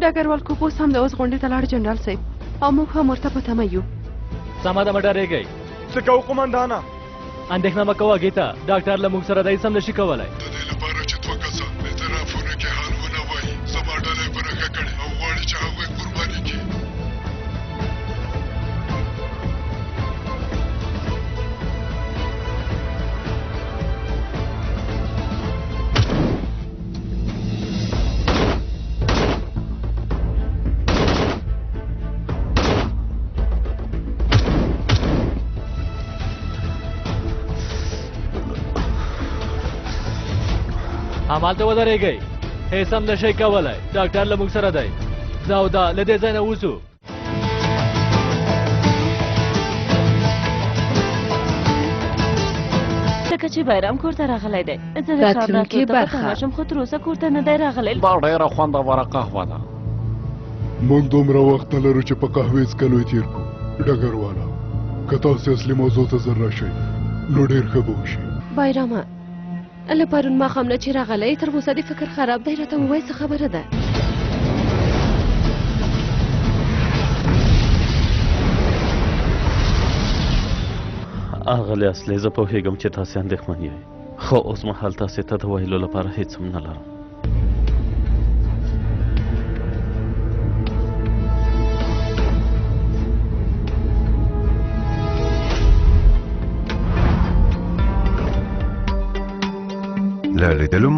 ډګروال کوپوس هم د اوس غونډې ته لاړ جنرال صاحب او موږ هم ورته په تمه یو. سمه ده مه ډارېږئ. څه کوو قومندانه؟ اندېښنه مه کوه ګیتا، ډاکټر له موږ سره دی سم نشي کولی. د دې لپاره چې دوه کسه اعترافونه کې حال ونه وایي زما ډله یې برخه کړې او غواړي چې هغوی قرباني کړي. همالته ودرېږئ، هیڅ هم نشئ کولی، ډاکټر له موږ سره دی. ځه او دا له دې ځای نه وځو. ځکه چې بایرام کور ته راغلی دی، زه د ښار راتلو ته په تمه شم، خو تر اوسه کور ته نه دی راغلی. دا ډېره خوندوره قهوه ده. موږ دومره وخت نه لرو چې په قهوې څکلو یې تېر کړو. ډګرواله که تاسې اصلي موضوع ته ژر راشئ نو ډېر ښه به وشي. بایرامه له پرون ماښام نه چې راغلی تر اوسه دې فکر خراب دی، راته ووایه څه خبره ده؟ اغلې اصلي زه پوهېږم چې تاسې اندېښمن یئ، خو اوس مهال تاسې ته د ویلو لپاره هېڅ هم نه لرم. له لیدلو